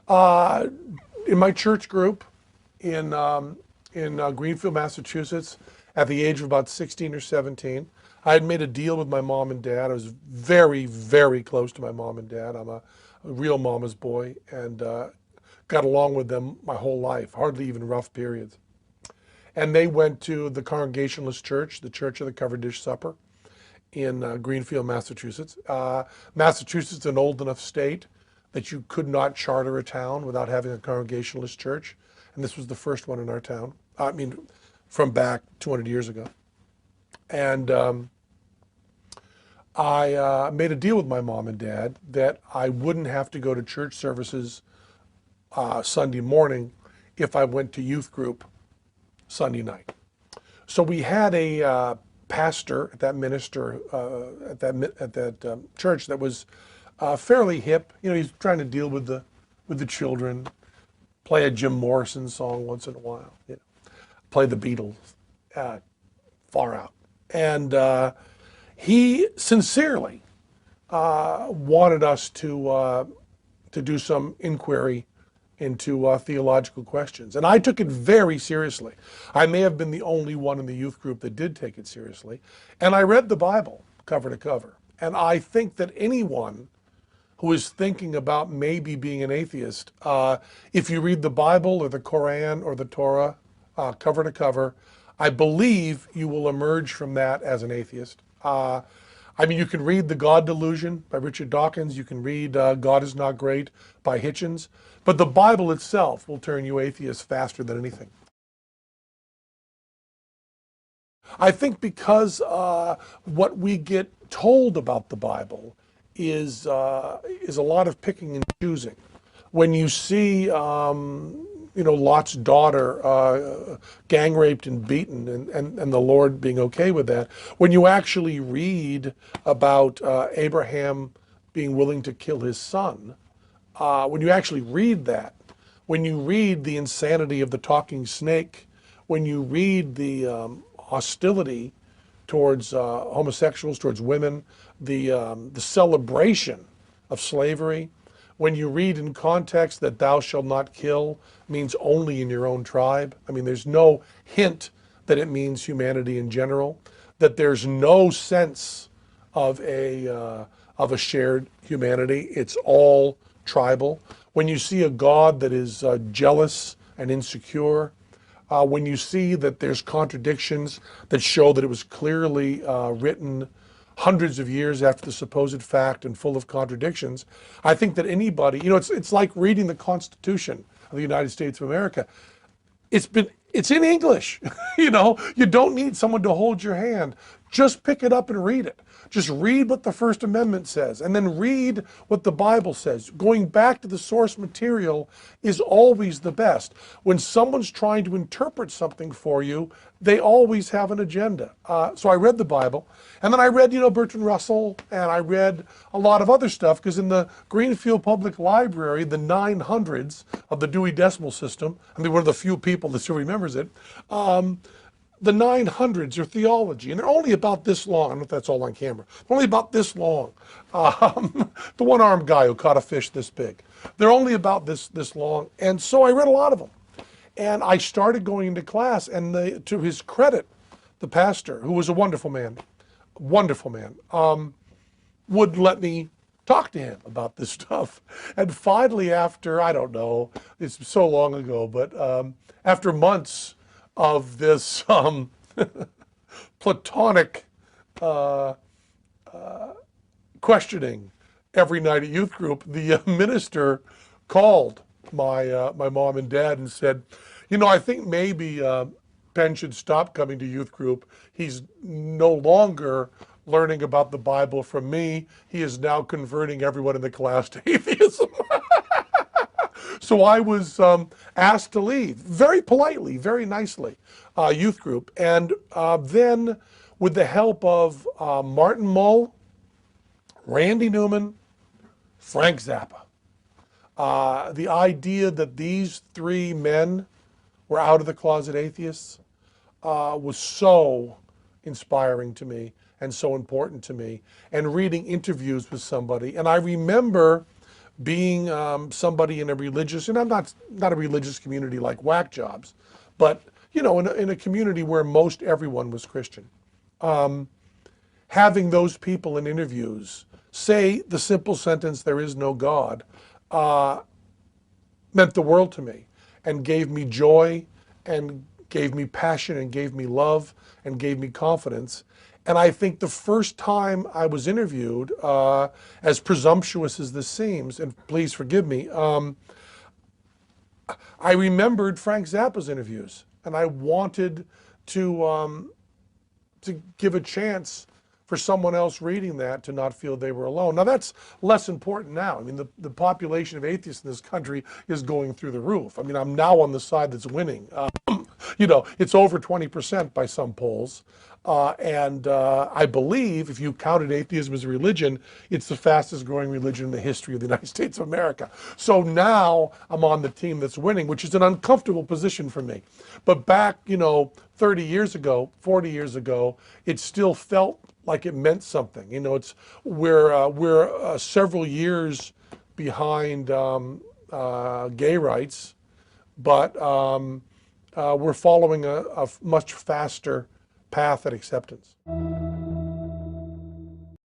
Uh, in my church group in Greenfield, Massachusetts, at the age of about 16 or 17, I had made a deal with my mom and dad. I was very, very close to my mom and dad. I'm a real mama's boy, and got along with them my whole life, hardly even rough periods. And they went to the Congregationalist Church, the Church of the Covered Dish Supper, in Greenfield, Massachusetts. Massachusetts is an old enough state that you could not charter a town without having a Congregationalist church. And this was the first one in our town. I mean, from back 200 years ago. And I made a deal with my mom and dad that I wouldn't have to go to church services Sunday morning if I went to youth group Sunday night. So we had a pastor at that minister at that church that was fairly hip. You know, he's trying to deal with the children, play a Jim Morrison song once in a while, you know, play the Beatles, far out. And he sincerely wanted us to do some inquiry into theological questions. And I took it very seriously. I may have been the only one in the youth group that did take it seriously. And I read the Bible cover to cover. And I think that anyone who is thinking about maybe being an atheist, if you read the Bible or the Quran or the Torah cover to cover, I believe you will emerge from that as an atheist. I mean, you can read The God Delusion by Richard Dawkins. You can read God is Not Great by Hitchens. But the Bible itself will turn you atheist faster than anything. I think because what we get told about the Bible is a lot of picking and choosing. When you see, you know, Lot's daughter gang raped and beaten, and the Lord being okay with that, when you actually read about Abraham being willing to kill his son, when you actually read that, when you read the insanity of the talking snake, when you read the hostility towards homosexuals, towards women, the celebration of slavery, when you read in context that thou shalt not kill means only in your own tribe. I mean, there's no hint that it means humanity in general, that there's no sense of a shared humanity. It's all tribal. When you see a God that is jealous and insecure, when you see that there's contradictions that show that it was clearly written hundreds of years after the supposed fact and full of contradictions, I think that anybody, you know, it's like reading the Constitution of the United States of America. It's in English. You know, you don't need someone to hold your hand. Just pick it up and read it. Just read what the First Amendment says, and then read what the Bible says. Going back to the source material is always the best. When someone's trying to interpret something for you, they always have an agenda. So I read the Bible, and then I read, you know, Bertrand Russell, and I read a lot of other stuff, because in the Greenfield Public Library, the 900s of the Dewey Decimal System, I mean, one of the few people that still remembers it, the 900s are theology, and they're only about this long. I don't know if that's all on camera. They're only about this long. The one-armed guy who caught a fish this big. They're only about this long. And so I read a lot of them. And I started going into class, and to his credit, the pastor, who was a wonderful man, would let me talk to him about this stuff. And finally, after, I don't know, it's so long ago, but after months of this platonic questioning every night at youth group, the minister called my mom and dad and said, you know, I think maybe Penn should stop coming to youth group. He's no longer learning about the Bible from me. He is now converting everyone in the class to atheism. So I was asked to leave, very politely, very nicely, youth group. And then with the help of Martin Mull, Randy Newman, Frank Zappa, the idea that these three men were out of the closet atheists was so inspiring to me and so important to me. And reading interviews with somebody. And I remember being somebody in a religious, and I'm not a religious community like whack jobs, but you know, in a community where most everyone was Christian, having those people in interviews say the simple sentence, "There is no God," meant the world to me, and gave me joy, and gave me passion, and gave me love, and gave me confidence. And I think the first time I was interviewed, as presumptuous as this seems, and please forgive me, I remembered Frank Zappa's interviews, and I wanted to give a chance for someone else reading that to not feel they were alone. Now that's less important now. I mean, the population of atheists in this country is going through the roof. I mean, I'm now on the side that's winning. You know, it's over 20% by some polls. I believe if you counted atheism as a religion, it's the fastest growing religion in the history of the United States of America. So now I'm on the team that's winning, which is an uncomfortable position for me. But back, you know, 30 years ago, 40 years ago, it still felt like it meant something. You know, we're several years behind gay rights, but we're following a much faster path at acceptance.